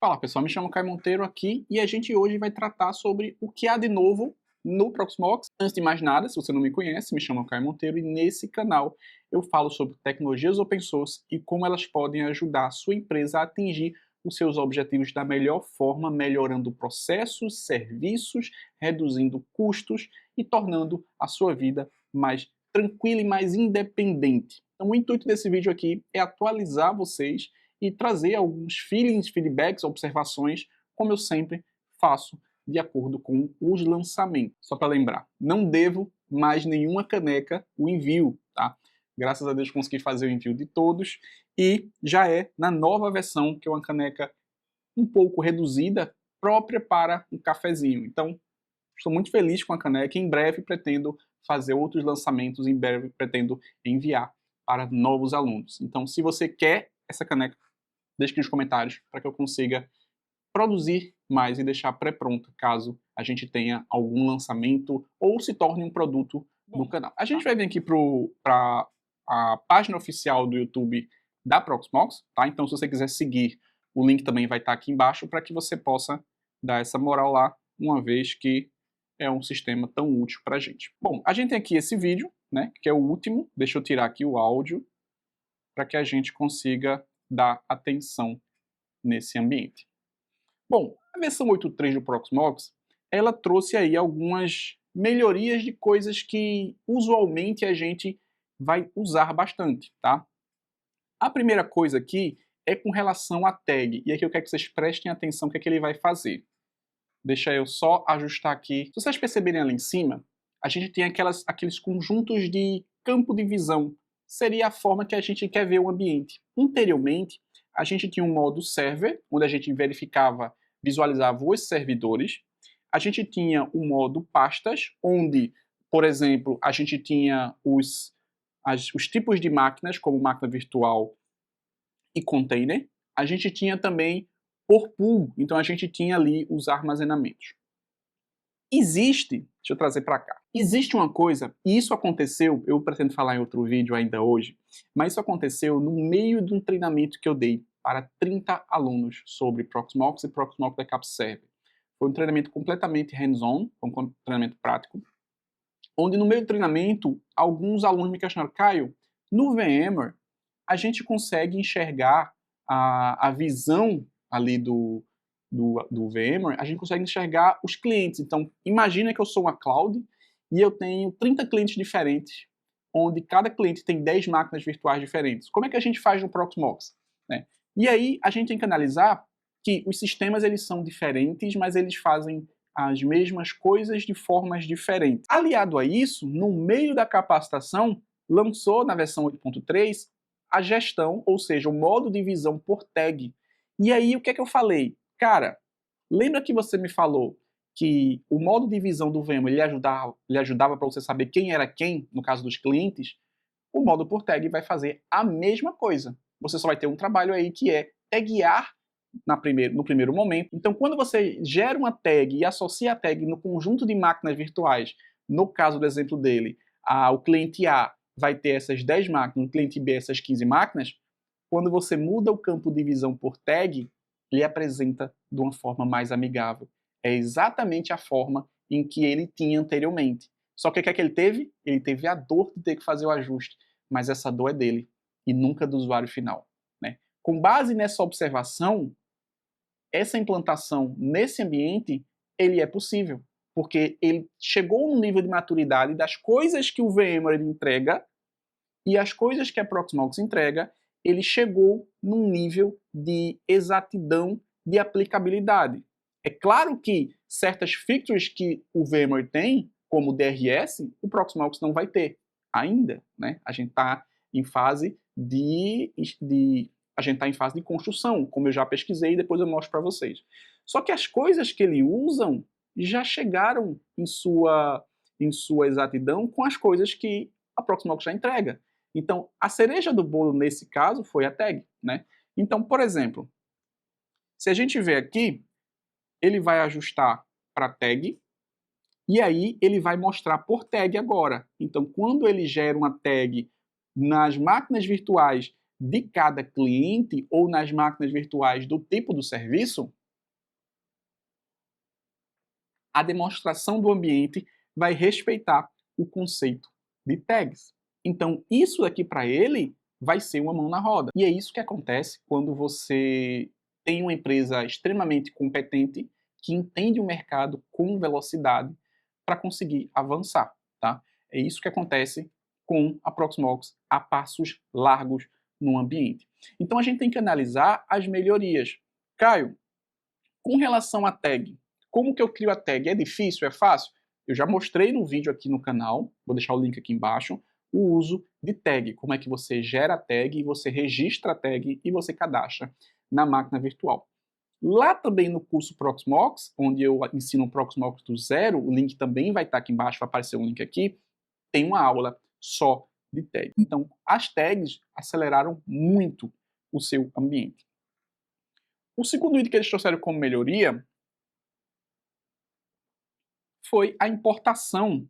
Fala pessoal, me chamo Caio Monteiro aqui e a gente hoje vai tratar sobre o que há de novo no Proxmox. Antes de mais nada, se você não me conhece, me chamo Caio Monteiro e nesse canal eu falo sobre tecnologias open source e como elas podem ajudar a sua empresa a atingir os seus objetivos da melhor forma, melhorando processos, serviços, reduzindo custos e tornando a sua vida mais tranquila e mais independente. Então o intuito desse vídeo aqui é atualizar vocês e trazer alguns feelings, feedbacks, observações, como eu sempre faço, de acordo com os lançamentos. Só para lembrar, não devo mais nenhuma caneca o envio, tá? Graças a Deus consegui fazer o envio de todos e já é na nova versão, que é uma caneca um pouco reduzida, própria para um cafezinho. Então, estou muito feliz com a caneca e em breve pretendo fazer outros lançamentos, em breve pretendo enviar para novos alunos. Então, se você quer essa caneca, deixe aqui nos comentários para que eu consiga produzir mais e deixar pré-pronta caso a gente tenha algum lançamento ou se torne um produto do canal. A gente vai vir aqui para a página oficial do YouTube da Proxmox, tá? Então se você quiser seguir, o link também vai estar aqui embaixo para que você possa dar essa moral lá, uma vez que é um sistema tão útil para a gente. Bom, a gente tem aqui esse vídeo, né, que é o último. Deixa eu tirar aqui o áudio para que a gente consiga dar atenção nesse ambiente. Bom, a versão 8.3 do Proxmox, ela trouxe aí algumas melhorias de coisas que usualmente a gente vai usar bastante, tá? A primeira coisa aqui é com relação à tag, e aqui eu quero que vocês prestem atenção no que é que ele vai fazer. Deixa eu só ajustar aqui. Se vocês perceberem ali em cima, a gente tem aqueles conjuntos de campo de visão. Seria a forma que a gente quer ver o ambiente. Anteriormente, a gente tinha um modo server, onde a gente verificava, visualizava os servidores. A gente tinha o modo pastas, onde, por exemplo, a gente tinha os tipos de máquinas, como máquina virtual e container. A gente tinha também por pool, então a gente tinha ali os armazenamentos. Deixa eu trazer para cá, existe uma coisa, e isso aconteceu, eu pretendo falar em outro vídeo ainda hoje, mas isso aconteceu no meio de um treinamento que eu dei para 30 alunos sobre Proxmox e Proxmox Backup Server. Foi um treinamento completamente hands-on, um treinamento prático, onde no meio do treinamento, alguns alunos me questionaram, Caio, no VMware, a gente consegue enxergar a visão ali do VMware, a gente consegue enxergar os clientes. Então, imagina que eu sou uma cloud e eu tenho 30 clientes diferentes, onde cada cliente tem 10 máquinas virtuais diferentes. Como é que a gente faz no Proxmox? Né? E aí, a gente tem que analisar que os sistemas eles são diferentes, mas eles fazem as mesmas coisas de formas diferentes. Aliado a isso, no meio da capacitação, lançou na versão 8.3 a gestão, ou seja, o modo de visão por tag. E aí, o que é que eu falei? Cara, lembra que você me falou que o modo de visão do VMware ele ajudava para você saber quem era quem, no caso dos clientes? O modo por tag vai fazer a mesma coisa. Você só vai ter um trabalho aí que é taguear no primeiro momento. Então, quando você gera uma tag e associa a tag no conjunto de máquinas virtuais, no caso do exemplo dele, o cliente A vai ter essas 10 máquinas, o cliente B essas 15 máquinas, quando você muda o campo de visão por tag, ele apresenta de uma forma mais amigável. É exatamente a forma em que ele tinha anteriormente. Só que o que é que ele teve? Ele teve a dor de ter que fazer o ajuste, mas essa dor é dele e nunca do usuário final. Né? Com base nessa observação, essa implantação nesse ambiente, ele é possível, porque ele chegou num nível de maturidade das coisas que o VMware entrega e as coisas que a Proxmox entrega, ele chegou num nível de exatidão de aplicabilidade. É claro que certas features que o VMware tem, como o DRS, o Proxmox não vai ter ainda. Né? A gente está em fase a gente está em fase de construção, como eu já pesquisei e depois eu mostro para vocês. Só que as coisas que ele usam já chegaram em sua exatidão com as coisas que a Proxmox já entrega. Então, a cereja do bolo nesse caso foi a tag. Né? Então, por exemplo, se a gente ver aqui, ele vai ajustar para tag, e aí ele vai mostrar por tag agora. Então, quando ele gera uma tag nas máquinas virtuais de cada cliente ou nas máquinas virtuais do tipo do serviço, a demonstração do ambiente vai respeitar o conceito de tags. Então, isso aqui para ele vai ser uma mão na roda. E é isso que acontece quando você tem uma empresa extremamente competente que entende o mercado com velocidade para conseguir avançar, tá? É isso que acontece com a Proxmox a passos largos no ambiente. Então a gente tem que analisar as melhorias. Caio, com relação à tag, como que eu crio a tag? É difícil? É fácil? Eu já mostrei no vídeo aqui no canal, vou deixar o link aqui embaixo, o uso de tag, como é que você gera a tag, você registra a tag e você cadastra na máquina virtual. Lá também no curso Proxmox, onde eu ensino o Proxmox do zero, o link também vai estar aqui embaixo, vai aparecer um link aqui, tem uma aula só de tag. Então, as tags aceleraram muito o seu ambiente. O segundo item que eles trouxeram como melhoria foi a importação.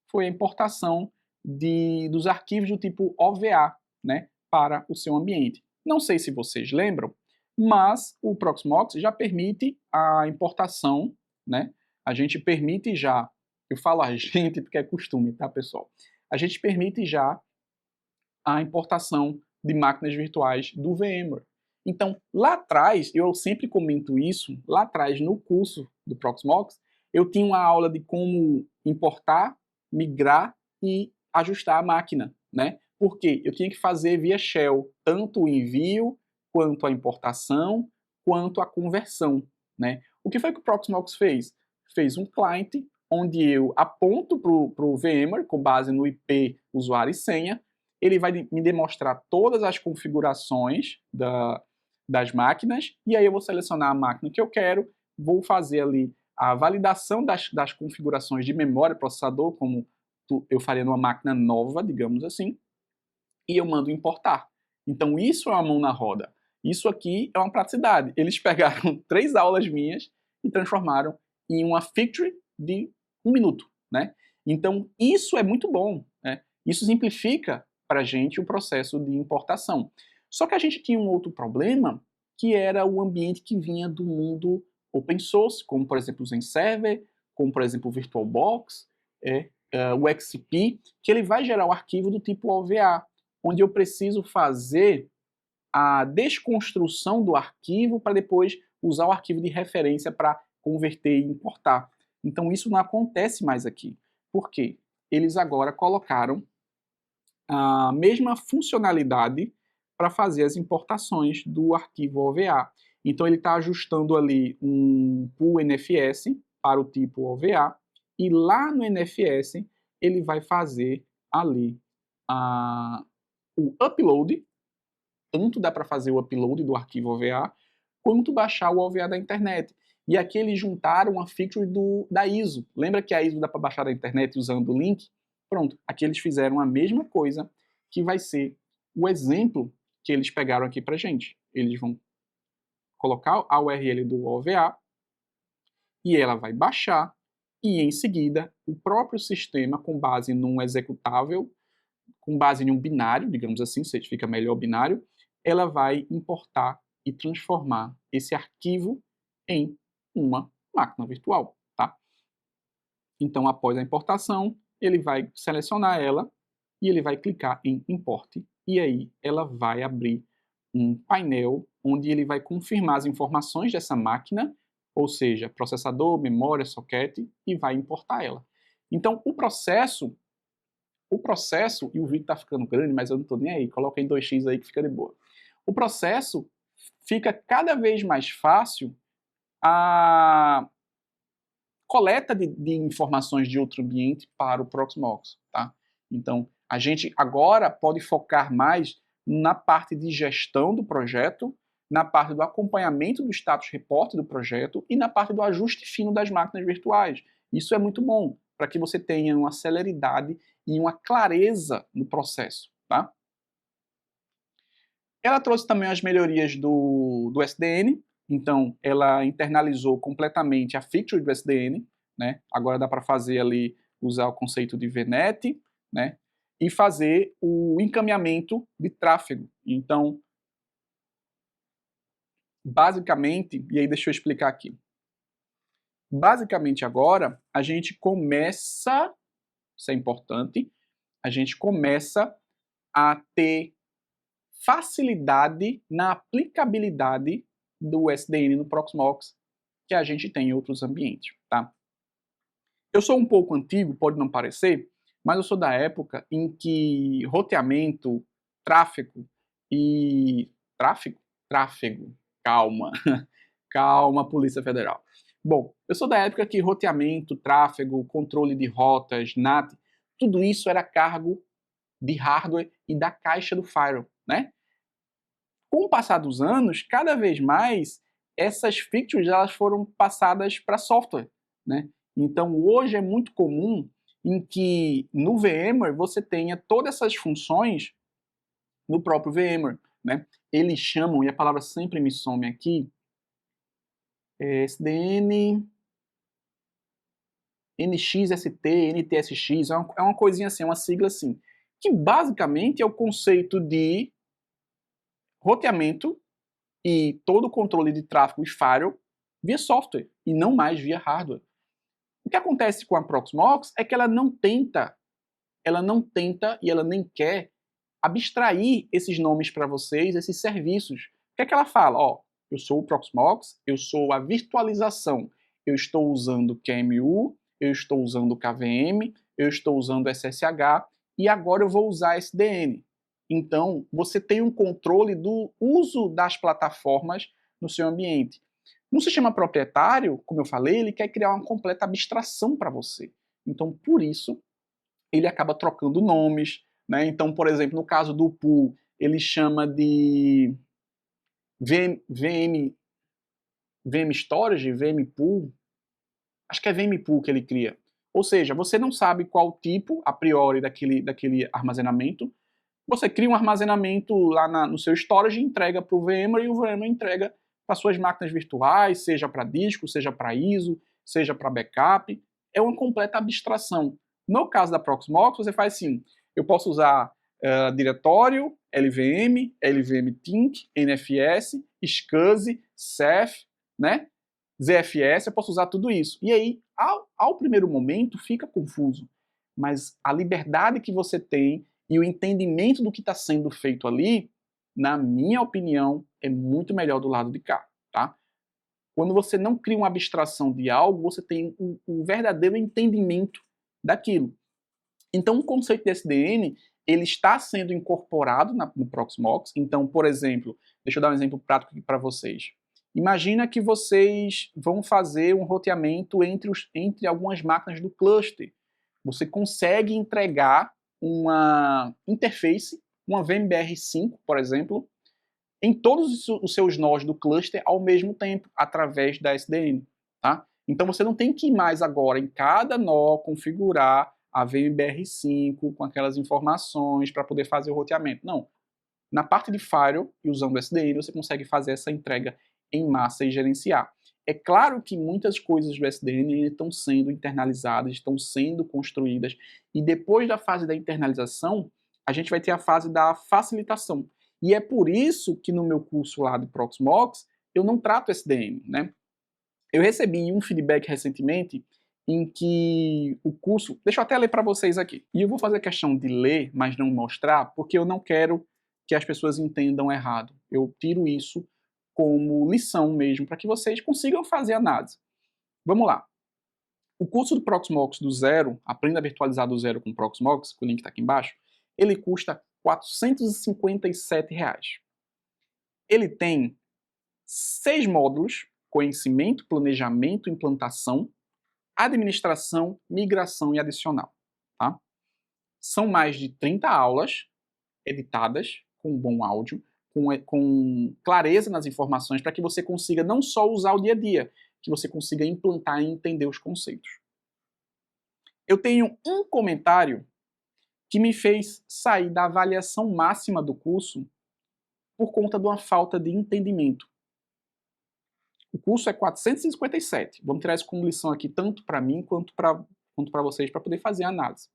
Foi a importação dos arquivos do tipo OVA, né, para o seu ambiente. Não sei se vocês lembram, mas o Proxmox já permite a importação, né? A gente permite já, eu falo a gente porque é costume, tá, pessoal? A gente permite já a importação de máquinas virtuais do VMware. Então, lá atrás, eu sempre comento isso, lá atrás no curso do Proxmox, eu tinha uma aula de como importar, migrar e ajustar a máquina, né? Porque eu tinha que fazer via shell tanto o envio, quanto a importação, quanto a conversão, né? O que foi que o Proxmox fez? Fez um client onde eu aponto para o VMware com base no IP, usuário e senha, ele vai me demonstrar todas as configurações das máquinas, e aí eu vou selecionar a máquina que eu quero, vou fazer ali a validação das configurações de memória, processador, como eu faria numa máquina nova, digamos assim, e eu mando importar. Então isso é uma mão na roda. Isso aqui é uma praticidade. Eles pegaram 3 aulas minhas e transformaram em uma feature de 1 minuto, né? Então isso é muito bom, né? Isso simplifica para a gente o processo de importação. Só que a gente tinha um outro problema, que era o ambiente que vinha do mundo open source, como por exemplo o Zen Server, como por exemplo o VirtualBox, o XCP, que ele vai gerar o arquivo do tipo OVA, onde eu preciso fazer a desconstrução do arquivo para depois usar o arquivo de referência para converter e importar. Então isso não acontece mais aqui. Por quê? Eles agora colocaram a mesma funcionalidade para fazer as importações do arquivo OVA. Então ele está ajustando ali um pool NFS para o tipo OVA e lá no NFS ele vai fazer ali o upload, tanto dá para fazer o upload do arquivo OVA, quanto baixar o OVA da internet. E aqui eles juntaram a feature da ISO. Lembra que a ISO dá para baixar da internet usando o link? Pronto, aqui eles fizeram a mesma coisa, que vai ser o exemplo que eles pegaram aqui para gente. Eles vão colocar a URL do OVA e ela vai baixar e em seguida o próprio sistema, com base num executável, com base em um binário, digamos assim, se fica melhor binário, ela vai importar e transformar esse arquivo em uma máquina virtual, tá? Então, após a importação, ele vai selecionar ela e ele vai clicar em Import. E aí ela vai abrir um painel onde ele vai confirmar as informações dessa máquina, ou seja, processador, memória, socket, e vai importar ela. Então, o processo, e o vídeo está ficando grande, mas eu não estou nem aí, coloca em 2x aí que fica de boa. O processo fica cada vez mais fácil a coleta de informações de outro ambiente para o Proxmox, tá? Então, a gente agora pode focar mais na parte de gestão do projeto, na parte do acompanhamento do status report do projeto e na parte do ajuste fino das máquinas virtuais. Isso é muito bom, para que você tenha uma celeridade e uma clareza no processo, tá? Ela trouxe também as melhorias do SDN, então ela internalizou completamente a feature do SDN, né? Agora dá para fazer ali, usar o conceito de VNet, né? e fazer o encaminhamento de tráfego. Então, basicamente, e aí deixa eu explicar aqui. Basicamente agora, a gente começa, isso é importante, a gente começa a ter facilidade na aplicabilidade do SDN no Proxmox que a gente tem em outros ambientes, tá? Eu sou um pouco antigo, pode não parecer, mas eu sou da época em que roteamento, tráfego e... Tráfego, calma. Calma, Polícia Federal. Bom, eu sou da época que roteamento, tráfego, controle de rotas, NAT, tudo isso era cargo de hardware e da caixa do firewall, né? Com o passar dos anos, cada vez mais essas features elas foram passadas para software, né? Então hoje é muito comum em que no VMware você tenha todas essas funções no próprio VMware, né? Eles chamam, e a palavra sempre me some aqui, SDN, NXST, NTSX, é uma coisinha assim, uma sigla assim, que basicamente é o conceito de roteamento e todo o controle de tráfego e firewall via software e não mais via hardware. O que acontece com a Proxmox é que ela não tenta e ela nem quer abstrair esses nomes para vocês, esses serviços. O que é que ela fala? Ó, eu sou o Proxmox, eu sou a virtualização, eu estou usando QEMU, eu estou usando KVM, eu estou usando SSH e agora eu vou usar SDN. Então, você tem um controle do uso das plataformas no seu ambiente. No sistema proprietário, como eu falei, ele quer criar uma completa abstração para você. Então, por isso, ele acaba trocando nomes, né? Então, por exemplo, no caso do pool, ele chama de VM Storage, VM Pool, acho que é VM Pool que ele cria. Ou seja, você não sabe qual tipo, a priori, daquele armazenamento, você cria um armazenamento lá no seu storage e entrega para o VMware, e o VMware entrega para suas máquinas virtuais, seja para disco, seja para ISO, seja para backup. É uma completa abstração. No caso da Proxmox, você faz assim, eu posso usar diretório, LVM, LVM Tink, NFS, SCSI, Ceph, né? ZFS, eu posso usar tudo isso. E aí, ao primeiro momento, fica confuso. Mas a liberdade que você tem e o entendimento do que está sendo feito ali, na minha opinião, é muito melhor do lado de cá, tá? Quando você não cria uma abstração de algo, você tem o verdadeiro entendimento daquilo. Então, o conceito de SDN, ele está sendo incorporado no Proxmox. Então, por exemplo, deixa eu dar um exemplo prático aqui para vocês. Imagina que vocês vão fazer um roteamento entre algumas máquinas do cluster. Você consegue entregar uma interface, uma VMBR5, por exemplo, em todos os seus nós do cluster ao mesmo tempo, através da SDN. Tá? Então você não tem que ir mais agora em cada nó configurar a VMBR5 com aquelas informações para poder fazer o roteamento. Não. Na parte de firewall e usando o SDN, você consegue fazer essa entrega em massa e gerenciar. É claro que muitas coisas do SDN estão sendo internalizadas, estão sendo construídas, e depois da fase da internalização, a gente vai ter a fase da facilitação. E é por isso que no meu curso lá de Proxmox, eu não trato SDN, né? Eu recebi um feedback recentemente em que o curso... Deixa eu até ler para vocês aqui. E eu vou fazer questão de ler, mas não mostrar, porque eu não quero que as pessoas entendam errado. Eu tiro isso como lição mesmo, para que vocês consigam fazer análise. Vamos lá. O curso do Proxmox do zero, Aprenda a Virtualizar do Zero com Proxmox, que o link está aqui embaixo, ele custa R$ 457. Ele tem 6 módulos: conhecimento, planejamento, implantação, administração, migração e adicional. Tá? São mais de 30 aulas editadas, com bom áudio, com clareza nas informações, para que você consiga não só usar o dia a dia, que você consiga implantar e entender os conceitos. Eu tenho um comentário que me fez sair da avaliação máxima do curso por conta de uma falta de entendimento. O curso é 457. Vamos tirar isso como lição aqui, tanto para mim quanto para vocês, para poder fazer a análise.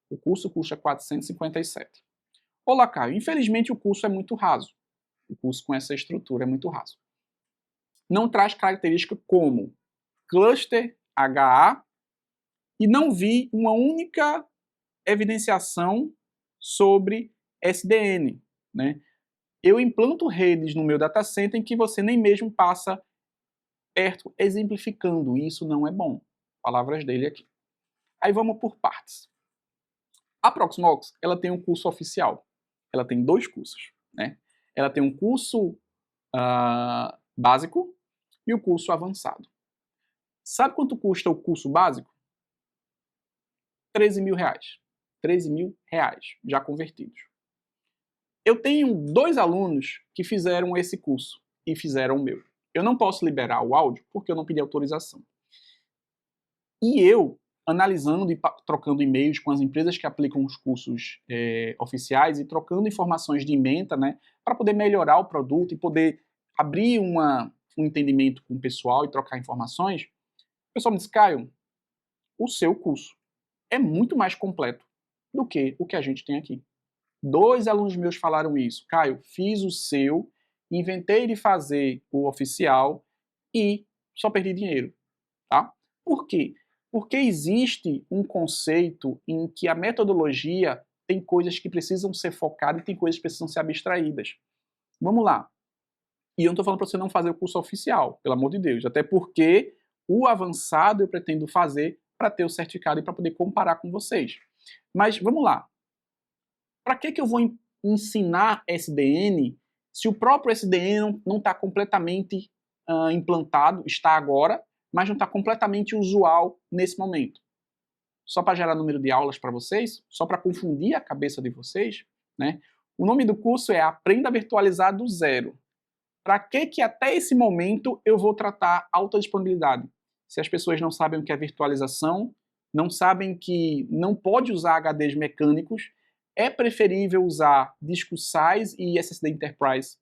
O curso custa 457. Olá, Caio. Infelizmente o curso é muito raso. O curso com essa estrutura é muito raso. Não traz característica como cluster HA e não vi uma única evidenciação sobre SDN, né? Eu implanto redes no meu data center em que você nem mesmo passa perto exemplificando. Isso não é bom. Palavras dele aqui. Aí vamos por partes. A Proxmox, ela tem um curso oficial. Ela tem 2 cursos, né? Ela tem um curso básico e o curso avançado. Sabe quanto custa o curso básico? R$13.000. R$13.000, já convertidos. Eu tenho 2 alunos que fizeram esse curso e fizeram o meu. Eu não posso liberar o áudio porque eu não pedi autorização. E eu, analisando e trocando e-mails com as empresas que aplicam os cursos oficiais e trocando informações de ementa, né, para poder melhorar o produto e poder abrir um entendimento com o pessoal e trocar informações, o pessoal me disse, Caio, o seu curso é muito mais completo do que o que a gente tem aqui. 2 alunos meus falaram isso. Caio, fiz o seu, inventei de fazer o oficial e só perdi dinheiro. Tá? Por quê? Porque existe um conceito em que a metodologia tem coisas que precisam ser focadas e tem coisas que precisam ser abstraídas. Vamos lá. E eu não estou falando para você não fazer o curso oficial, pelo amor de Deus. Até porque o avançado eu pretendo fazer para ter o certificado e para poder comparar com vocês. Mas vamos lá. Para que eu vou ensinar SDN se o próprio SDN não está completamente implantado, está agora, mas não está completamente usual nesse momento? Só para gerar número de aulas para vocês? Só para confundir a cabeça de vocês? Né? O nome do curso é Aprenda a Virtualizar do Zero. Para que até esse momento eu vou tratar alta disponibilidade? Se as pessoas não sabem o que é virtualização, não sabem que não pode usar HDs mecânicos, é preferível usar disco size e SSD Enterprise.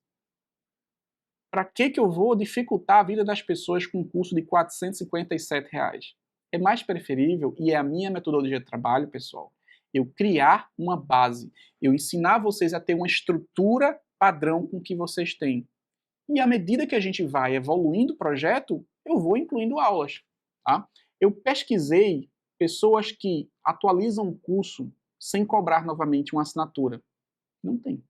Para que eu vou dificultar a vida das pessoas com um curso de R$457? É mais preferível, e é a minha metodologia de trabalho, pessoal, eu criar uma base, eu ensinar vocês a ter uma estrutura padrão com o que vocês têm. E à medida que a gente vai evoluindo o projeto, eu vou incluindo aulas. Tá? Eu pesquisei pessoas que atualizam o curso sem cobrar novamente uma assinatura. Não tem.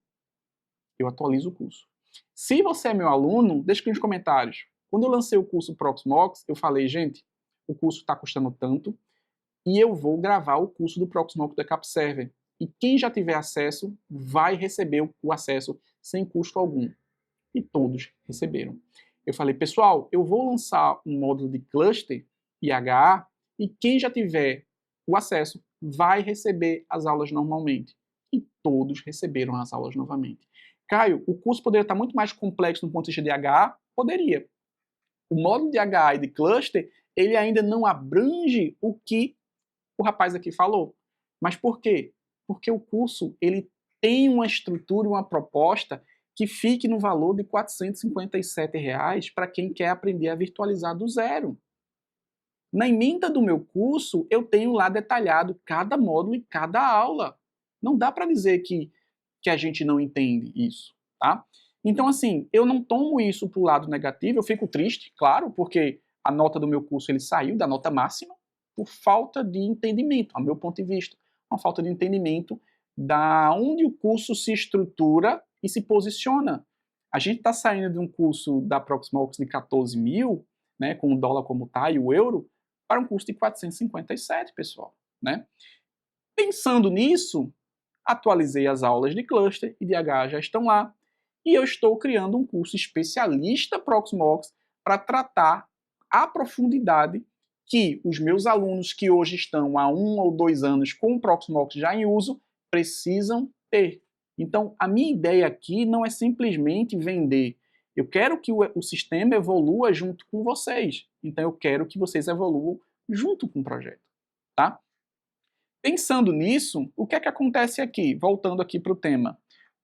Eu atualizo o curso. Se você é meu aluno, deixa aqui nos comentários. Quando eu lancei o curso Proxmox, eu falei, gente, o curso está custando tanto e eu vou gravar o curso do Proxmox Backup Server. E quem já tiver acesso vai receber o acesso sem custo algum. E todos receberam. Eu falei, pessoal, eu vou lançar um módulo de cluster IHA e quem já tiver o acesso vai receber as aulas normalmente. E todos receberam as aulas novamente. Caio, o curso poderia estar muito mais complexo no ponto de vista de IHA? Poderia. O módulo de IHA e de cluster, ele ainda não abrange o que o rapaz aqui falou. Mas por quê? Porque o curso ele tem uma estrutura, uma proposta que fique no valor de R$457 para quem quer aprender a virtualizar do zero. Na ementa do meu curso, eu tenho lá detalhado cada módulo e cada aula. Não dá para dizer que a gente não entende isso, tá? Então, assim, eu não tomo isso para o lado negativo, eu fico triste, claro, porque a nota do meu curso ele saiu da nota máxima por falta de entendimento, ao meu ponto de vista. Uma falta de entendimento da onde o curso se estrutura e se posiciona. A gente está saindo de um curso da Proxmox de 14 mil, né, com o dólar como está e o euro, para um custo de 457, pessoal. Né? Pensando nisso, atualizei as aulas de cluster e de IHA já estão lá, e eu estou criando um curso especialista Proxmox para tratar a profundidade que os meus alunos que hoje estão há 1 ou 2 anos com o Proxmox já em uso precisam ter. Então, a minha ideia aqui não é simplesmente vender. Eu quero que o sistema evolua junto com vocês. Então, eu quero que vocês evoluam junto com o projeto. Tá? Pensando nisso, o que é que acontece aqui? Voltando aqui para o tema.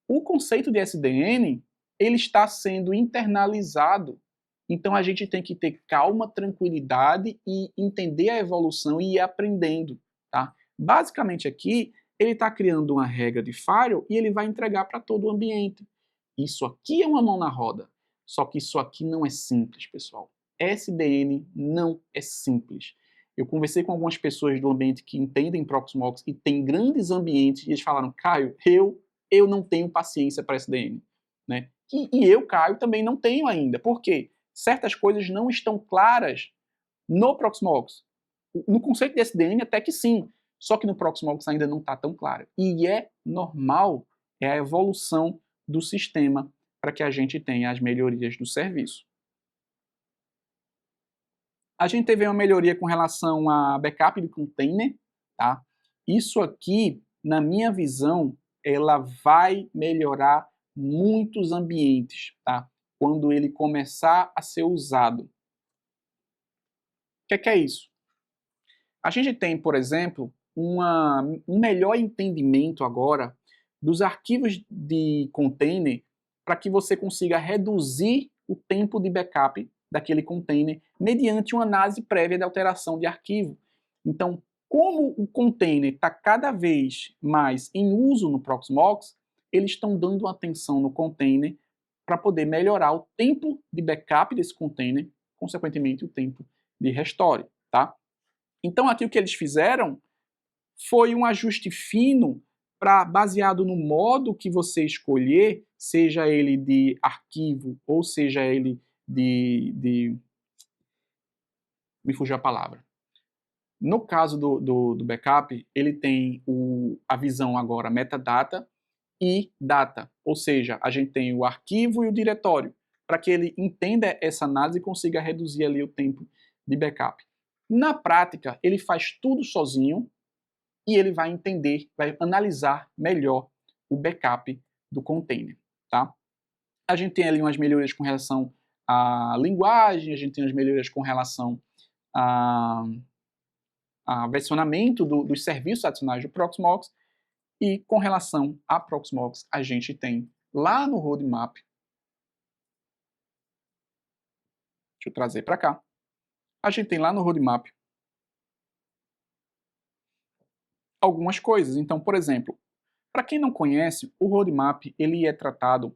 O conceito de SDN, ele está sendo internalizado. Então, a gente tem que ter calma, tranquilidade e entender a evolução e ir aprendendo. Tá? Basicamente aqui, ele está criando uma regra de firewall e ele vai entregar para todo o ambiente. Isso aqui é uma mão na roda. Só que isso aqui não é simples, pessoal. SDN não é simples. Eu conversei com algumas pessoas do ambiente que entendem Proxmox e tem grandes ambientes e eles falaram, Caio, eu não tenho paciência para SDN. Né? E eu, Caio, também não tenho ainda. Por quê? Certas coisas não estão claras no Proxmox. No conceito de SDN até que sim, só que no Proxmox ainda não está tão claro. E é normal, é a evolução do sistema para que a gente tenha as melhorias do serviço. A gente teve uma melhoria com relação a backup de container, tá? Isso aqui, na minha visão, ela vai melhorar muitos ambientes, tá? Quando ele começar a ser usado. O que é isso? A gente tem, por exemplo, um melhor entendimento agora dos arquivos de container para que você consiga reduzir o tempo de backup daquele container mediante uma análise prévia de alteração de arquivo. Então, como o container está cada vez mais em uso no Proxmox, eles estão dando atenção no container para poder melhorar o tempo de backup desse container, consequentemente o tempo de restore, tá? Então aqui o que eles fizeram foi um ajuste fino para, baseado no modo que você escolher, seja ele de arquivo ou seja ele me fugiu a palavra. No caso do backup, ele tem a visão agora metadata e data, ou seja, a gente tem o arquivo e o diretório, para que ele entenda essa análise e consiga reduzir ali o tempo de backup. Na prática, ele faz tudo sozinho e ele vai entender, vai analisar melhor o backup do container, tá? A gente tem ali umas melhorias com relação à linguagem, a gente tem umas melhorias com relação a versionamento dos serviços adicionais do Proxmox, e com relação a Proxmox, a gente tem lá no roadmap, deixa eu trazer para cá, a gente tem lá no roadmap algumas coisas. Então, por exemplo, para quem não conhece, o roadmap ele é tratado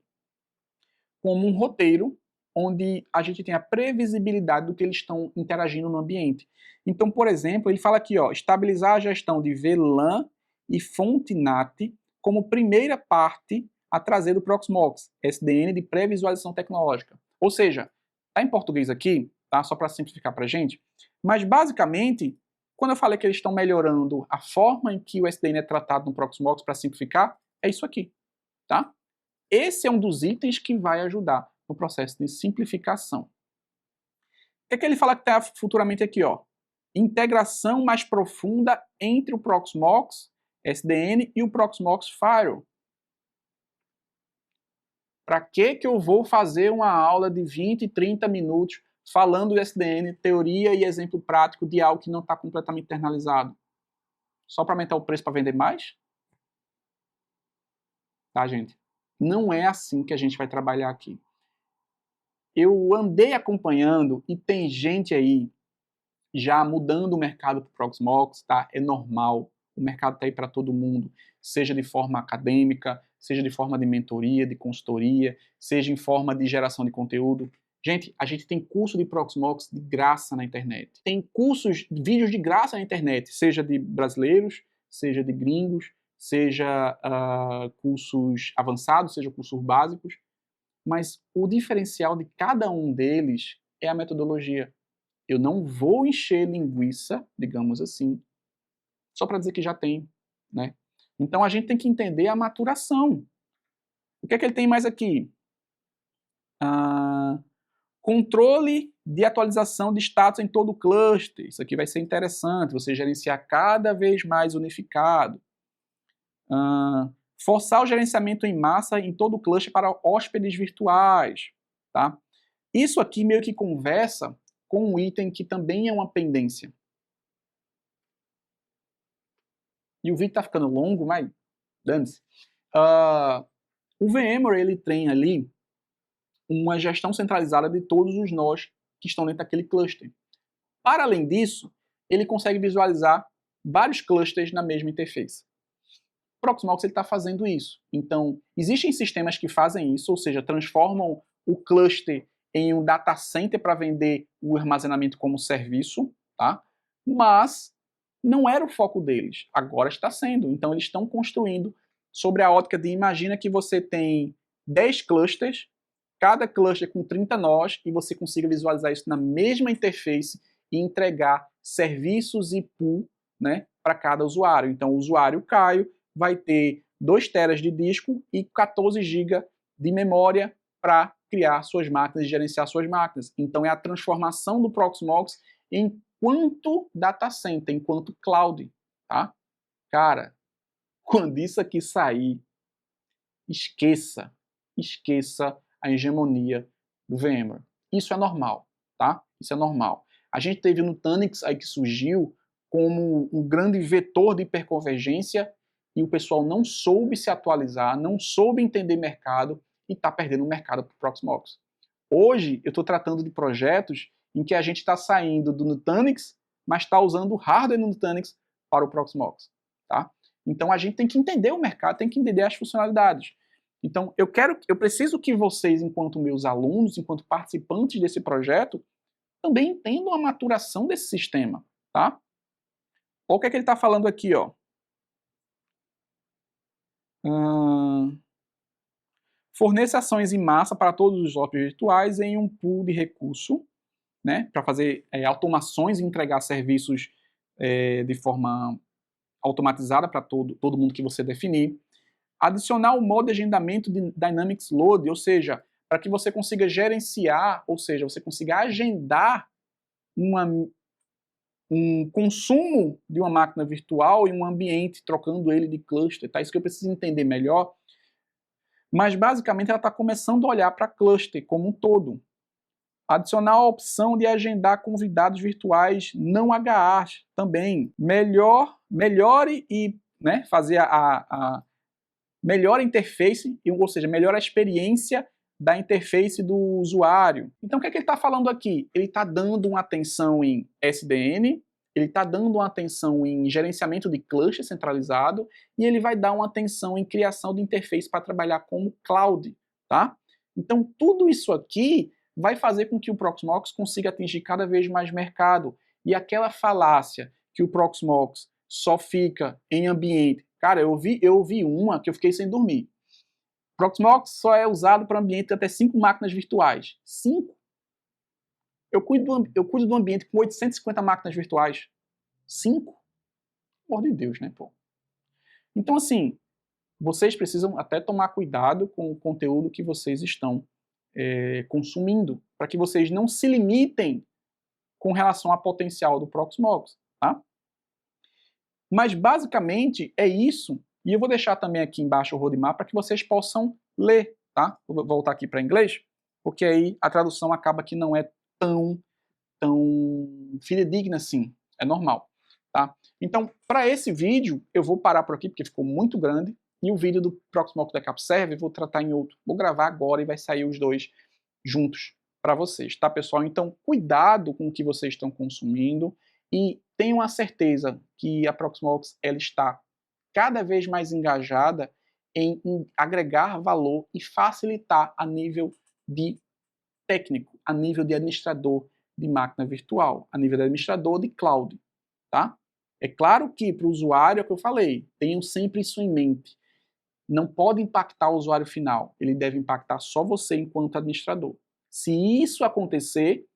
como um roteiro onde a gente tem a previsibilidade do que eles estão interagindo no ambiente. Então, por exemplo, ele fala aqui, ó, estabilizar a gestão de VLAN e fonte NAT como primeira parte a trazer do Proxmox, SDN de pré-visualização tecnológica. Ou seja, está em português aqui, tá? Só para simplificar para a gente, mas basicamente, quando eu falei que eles estão melhorando a forma em que o SDN é tratado no Proxmox para simplificar, é isso aqui, tá? Esse é um dos itens que vai ajudar no processo de simplificação. O que ele fala que está futuramente aqui, ó? Integração mais profunda entre o Proxmox SDN e o Proxmox Firewall. Para que eu vou fazer uma aula de 20, 30 minutos falando do SDN, teoria e exemplo prático de algo que não está completamente internalizado? Só para aumentar o preço para vender mais? Tá, gente? Não é assim que a gente vai trabalhar aqui. Eu andei acompanhando e tem gente aí já mudando o mercado para o Proxmox, tá? É normal. O mercado está aí para todo mundo, seja de forma acadêmica, seja de forma de mentoria, de consultoria, seja em forma de geração de conteúdo. Gente, a gente tem curso de Proxmox de graça na internet. Tem cursos, vídeos de graça na internet, seja de brasileiros, seja de gringos, seja cursos avançados, seja cursos básicos. Mas o diferencial de cada um deles é a metodologia. Eu não vou encher linguiça, digamos assim, só para dizer que já tem, né? Então a gente tem que entender a maturação. O que é que ele tem mais aqui? Controle de atualização de status em todo o cluster. Isso aqui vai ser interessante, você gerenciar cada vez mais unificado. Forçar o gerenciamento em massa em todo o cluster para hóspedes virtuais, tá? Isso aqui meio que conversa com um item que também é uma pendência. E o vídeo está ficando longo, mas dane-se. O VMware ele tem ali uma gestão centralizada de todos os nós que estão dentro daquele cluster. Para além disso, ele consegue visualizar vários clusters na mesma interface. Proxmox está fazendo isso. Então, existem sistemas que fazem isso, ou seja, transformam o cluster em um data center para vender o armazenamento como serviço, tá? Mas não era o foco deles, agora está sendo. Então, eles estão construindo sobre a ótica de, imagina que você tem 10 clusters, cada cluster com 30 nós, e você consiga visualizar isso na mesma interface e entregar serviços e pool, né, para cada usuário. Então, o usuário Caio vai ter 2 teras de disco e 14 GB de memória para criar suas máquinas e gerenciar suas máquinas. Então, é a transformação do Proxmox enquanto data center, enquanto cloud, tá? Cara, quando isso aqui sair, esqueça a hegemonia do VMware. Isso é normal, tá? Isso é normal. A gente teve o Nutanix aí que surgiu como um grande vetor de hiperconvergência e o pessoal não soube se atualizar, não soube entender mercado e está perdendo o mercado para o Proxmox. Hoje eu estou tratando de projetos em que a gente está saindo do Nutanix, mas está usando o hardware do Nutanix para o Proxmox, tá? Então a gente tem que entender o mercado, tem que entender as funcionalidades. Então eu preciso que vocês, enquanto meus alunos, enquanto participantes desse projeto, também entendam a maturação desse sistema, tá? Olha o que é que ele está falando aqui, ó. Forneça ações em massa para todos os lotes virtuais em um pool de recurso, né, para fazer automações e entregar serviços de forma automatizada para todo mundo que você definir. Adicionar o modo de agendamento de Dynamics Load, ou seja, para que você consiga gerenciar, ou seja, você consiga agendar um consumo de uma máquina virtual em um ambiente, trocando ele de cluster, tá? Isso que eu preciso entender melhor. Mas basicamente ela está começando a olhar para cluster como um todo. Adicionar a opção de agendar convidados virtuais não HAs também. Melhore e, né, fazer a melhor interface, ou seja, melhor a experiência da interface do usuário. Então o que é que ele está falando aqui? Ele está dando uma atenção em SDN, ele está dando uma atenção em gerenciamento de cluster centralizado e ele vai dar uma atenção em criação de interface para trabalhar como cloud, tá? Então tudo isso aqui vai fazer com que o Proxmox consiga atingir cada vez mais mercado. E aquela falácia que o Proxmox só fica em ambiente. Cara, eu ouvi uma que eu fiquei sem dormir. Proxmox só é usado para ambiente até 5 máquinas virtuais. 5? Eu cuido do ambiente com 850 máquinas virtuais. 5? Pelo amor de Deus, né, pô? Então, assim, vocês precisam até tomar cuidado com o conteúdo que vocês estão consumindo, para que vocês não se limitem com relação ao potencial do Proxmox, tá? Mas basicamente é isso, e eu vou deixar também aqui embaixo o roadmap para que vocês possam ler, tá? Vou voltar aqui para inglês, porque aí a tradução acaba que não é tão fidedigna assim, é normal, tá? Então, para esse vídeo, eu vou parar por aqui, porque ficou muito grande, e o vídeo do Proxmox Backup Server vou tratar em outro. Vou gravar agora e vai sair os dois juntos para vocês, tá, pessoal? Então, cuidado com o que vocês estão consumindo e tenham a certeza que a Proxmox ela está cada vez mais engajada em agregar valor e facilitar a nível de técnico, a nível de administrador de máquina virtual, a nível de administrador de cloud, tá? É claro que para o usuário, é o que eu falei, tenham sempre isso em mente. Não pode impactar o usuário final, ele deve impactar só você enquanto administrador. Se isso acontecer,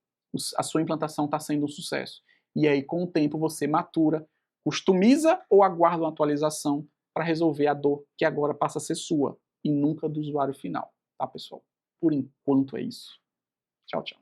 a sua implantação está sendo um sucesso. E aí, com o tempo, você matura, customiza ou aguarda uma atualização para resolver a dor que agora passa a ser sua e nunca do usuário final, tá, pessoal? Por enquanto é isso. Tchau, tchau.